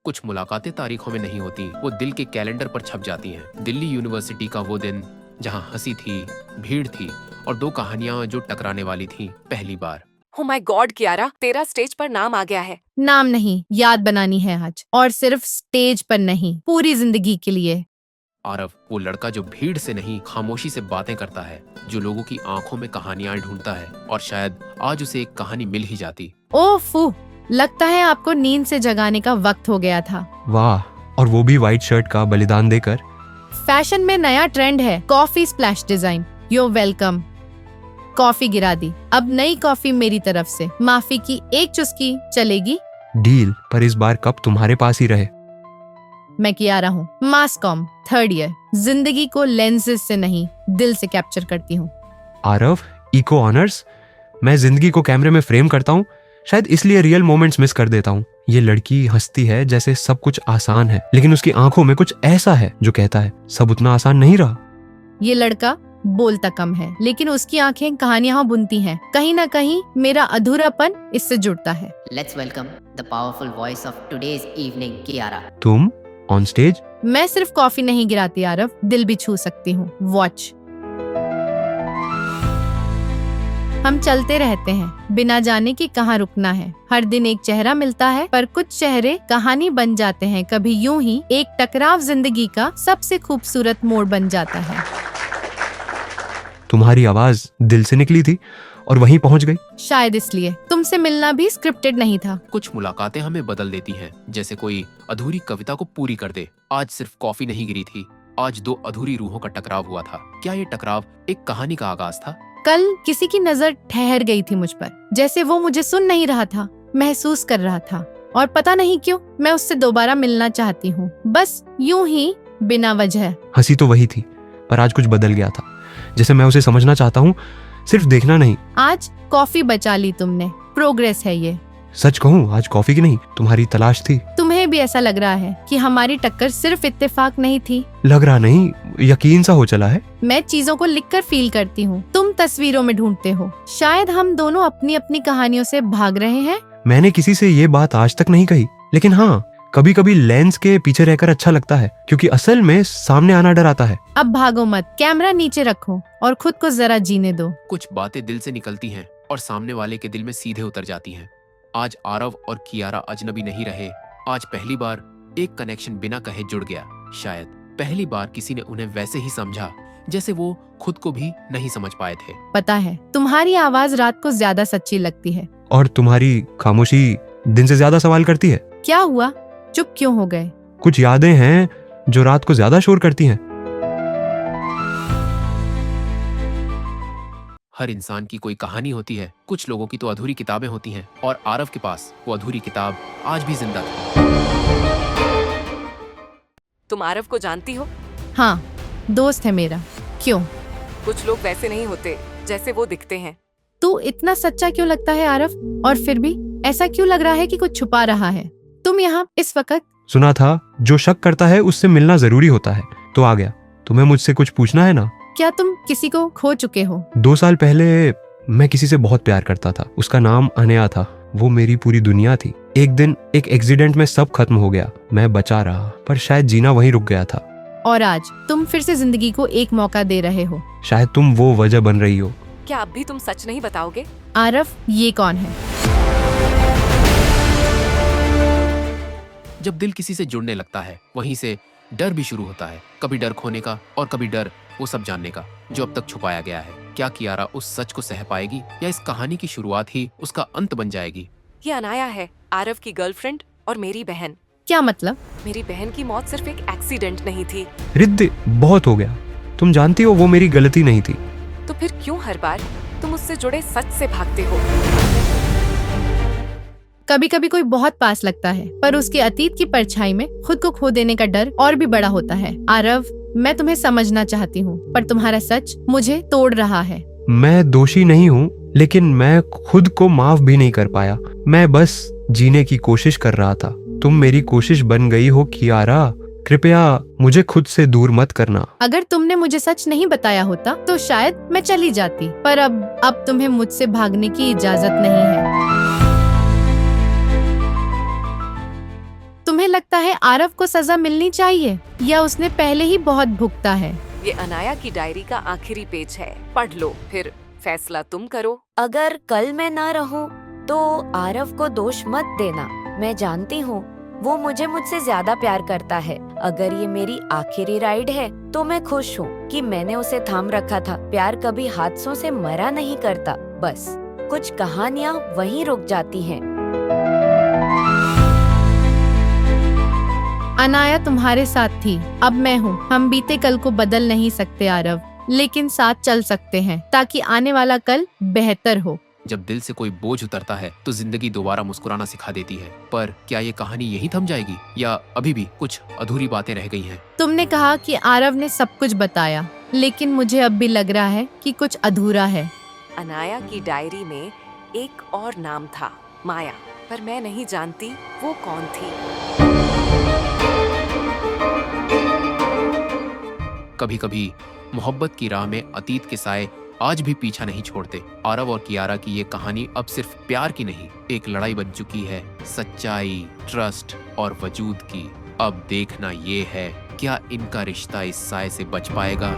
कुछ मुलाकातें तारीखों में नहीं होती, वो दिल के कैलेंडर पर छप जाती हैं। दिल्ली यूनिवर्सिटी का वो दिन जहाँ हंसी थी, भीड़ थी और दो कहानियां जो टकराने वाली थी पहली बार। Oh my God, कियारा, तेरा स्टेज पर नाम आ गया है। नाम नहीं, याद बनानी है आज, और सिर्फ स्टेज पर नहीं, पूरी जिंदगी के लिए। आरव, वो लड़का जो भीड़ से नहीं खामोशी से बातें करता है, जो लोगों की आंखों में कहानियां ढूंढता है, और शायद आज उसे एक कहानी मिल ही जाती। ओफू, लगता है आपको नींद से जगाने का वक्त हो गया था। वाह, और वो भी व्हाइट शर्ट का बलिदान देकर। फैशन में नया ट्रेंड है, coffee splash design. You welcome. Coffee गिरा दी, अब नई कॉफी मेरी तरफ से। माफी की एक चुस्की चलेगी? डील, पर इस बार कप तुम्हारे पास ही रहे। मैं कियारा हूँ, मास कॉम 3rd ईयर। जिंदगी को लेंसेज से नहीं, दिल से कैप्चर करती हूँ। Aarav, eco honours. मैं जिंदगी को कैमरे में फ्रेम करता हूँ, शायद इसलिए रियल मोमेंट्स मिस कर देता हूँ। ये लड़की हंसती है जैसे सब कुछ आसान है, लेकिन उसकी आंखों में कुछ ऐसा है जो कहता है सब उतना आसान नहीं रहा। ये लड़का बोलता कम है, लेकिन उसकी आंखें कहानियां बुनती हैं। कहीं ना कहीं मेरा अधूरापन इससे जुड़ता है। Let's welcome the powerful voice of today's evening, Kiara. तुम ऑन स्टेज? मैं सिर्फ कॉफी नहीं गिराती आरव, दिल भी छू सकती हूँ। वॉच। हम चलते रहते हैं, बिना जाने कि कहाँ रुकना है। हर दिन एक चेहरा मिलता है, पर कुछ चेहरे कहानी बन जाते हैं। कभी यूं ही एक टकराव जिंदगी का सबसे खूबसूरत मोड़ बन जाता है। तुम्हारी आवाज दिल से निकली थी और वहीं पहुंच गई। शायद इसलिए तुमसे मिलना भी स्क्रिप्टेड नहीं था। कुछ मुलाकातें हमें बदल देती हैं, जैसे कोई अधूरी कविता को पूरी कर दे। आज सिर्फ कॉफी नहीं गिरी थी, आज दो अधूरी रूहों का टकराव हुआ था। क्या ये टकराव एक कहानी का आगाज था? कल किसी की नजर ठहर गई थी मुझ पर, जैसे वो मुझे सुन नहीं रहा था, महसूस कर रहा था। और पता नहीं क्यों मैं उससे दोबारा मिलना चाहती हूँ, बस यूं ही बिना वजह। हंसी तो वही थी, पर आज कुछ बदल गया था। जैसे मैं उसे समझना चाहता हूँ, सिर्फ देखना नहीं। आज कॉफी बचा ली तुमने, प्रोग्रेस है ये। सच कहूँ, आज कॉफी की नहीं, तुम्हारी तलाश थी। तुम्हें भी ऐसा लग रहा है कि हमारी टक्कर सिर्फ इत्तेफाक नहीं थी? लग रहा नहीं, यकीन सा हो चला है। मैं चीजों को लिखकर फील करती हूँ, तुम तस्वीरों में ढूंढते हो। शायद हम दोनों अपनी अपनी कहानियों से भाग रहे हैं। मैंने किसी से ये बात आज तक नहीं कही, लेकिन हाँ, कभी कभी लेंस के पीछे रहकर अच्छा लगता है, क्योंकि असल में सामने आना डर आता है। अब भागो मत, कैमरा नीचे रखो और खुद को जरा जीने दो। कुछ बातें दिल से निकलती हैं और सामने वाले के दिल में सीधे उतर जाती हैं। आज आरव और कियारा अजनबी नहीं रहे। आज पहली बार एक कनेक्शन बिना कहे जुड़ गया। शायद पहली बार किसी ने उन्हें वैसे ही समझा जैसे वो खुद को भी नहीं समझ पाए थे। पता है, तुम्हारी आवाज रात को ज्यादा सच्ची लगती है। और तुम्हारी खामोशी दिन से ज्यादा सवाल करती है। क्या हुआ, चुप क्यों हो गए? कुछ यादें हैं जो रात को ज्यादा शोर करती हैं। हर इंसान की कोई कहानी होती है, कुछ लोगों की तो अधूरी किताबें होती हैं, और आरव के पास वो अधूरी किताब आज भी जिंदा थी। तुम आरव को जानती हो? हाँ, दोस्त है मेरा। क्यों? कुछ लोग वैसे नहीं होते जैसे वो दिखते हैं। तू इतना सच्चा क्यों लगता है आरव? और फिर भी ऐसा क्यों लग रहा है कि कुछ छुपा रहा है? तुम यहाँ इस वक्त? सुना था जो शक करता है उससे मिलना जरूरी होता है, तो आ गया। तुम्हें मुझसे कुछ पूछना है ना? क्या तुम किसी को खो चुके हो? 2 साल पहले मैं किसी से बहुत प्यार करता था। उसका नाम अनया था, वो मेरी पूरी दुनिया थी। एक दिन एक एक्सीडेंट में सब खत्म हो गया। मैं बचा रहा, पर शायद जीना वहीं रुक गया था। और आज तुम फिर से जिंदगी को एक मौका दे रहे हो। शायद तुम वो वजह बन रही हो। क्या अब भी तुम सच नहीं बताओगे? आरव, ये कौन है? जब दिल किसी से जुड़ने लगता है, वहीं से डर भी शुरू होता है। कभी डर खोने का और कभी डर वो सब जानने का जो अब तक छुपाया गया है। क्या कियारा उस सच को सह पाएगी, या इस कहानी की शुरुआत ही उसका अंत बन जाएगी? ये अनाया है, आरव की गर्लफ्रेंड और मेरी बहन। क्या मतलब? मेरी बहन की मौत सिर्फ एक एक्सीडेंट नहीं थी। रिद्ध, बहुत हो गया। तुम जानती हो वो मेरी गलती नहीं थी। तो फिर क्यों हर बार तुम उससे जुड़े सच से भागते हो? कभी कभी कोई बहुत पास लगता है, पर उसके अतीत की परछाई में खुद को खो देने का डर और भी बड़ा होता है। आरव, मैं तुम्हें समझना चाहती हूँ, पर तुम्हारा सच मुझे तोड़ रहा है। मैं दोषी नहीं हूँ, लेकिन मैं खुद को माफ भी नहीं कर पाया। मैं बस जीने की कोशिश कर रहा था। तुम मेरी कोशिश बन गई हो कियारा। कृपया मुझे खुद से दूर मत करना। अगर तुमने मुझे सच नहीं बताया होता तो शायद मैं चली जाती, पर अब तुम्हें मुझसे भागने की इजाजत नहीं है। तुम्हें लगता है आरव को सजा मिलनी चाहिए या उसने पहले ही बहुत भुगता है? ये अनाया की डायरी का आखिरी पेज है, पढ़ लो, फिर फैसला तुम करो। अगर कल मैं ना रहूं तो आरव को दोष मत देना। मैं जानती हूँ वो मुझसे ज्यादा प्यार करता है। अगर ये मेरी आखिरी राइड है तो मैं खुश हूँ कि मैंने उसे थाम रखा था। प्यार कभी हादसों से मरा नहीं करता, बस कुछ कहानियाँ वहीं रुक जाती हैं। अनाया तुम्हारे साथ थी, अब मैं हूँ। हम बीते कल को बदल नहीं सकते आरव, लेकिन साथ चल सकते हैं ताकि आने वाला कल बेहतर हो। जब दिल से कोई बोझ उतरता है तो जिंदगी दोबारा मुस्कुराना सिखा देती है। पर क्या ये कहानी यहीं थम जाएगी या अभी भी कुछ अधूरी बातें रह गई हैं? तुमने कहा कि आरव ने सब कुछ बताया, लेकिन मुझे अब भी लग रहा है कि कुछ अधूरा है। अनाया की डायरी में एक और नाम था, माया, पर मैं नहीं जानती वो कौन थी। कभी कभी मोहब्बत की राह में अतीत के साए आज भी पीछा नहीं छोड़ते। आरव और कियारा की ये कहानी अब सिर्फ प्यार की नहीं, एक लड़ाई बन चुकी है सच्चाई, ट्रस्ट और वजूद की। अब देखना ये है, क्या इनका रिश्ता इस साए से बच पाएगा?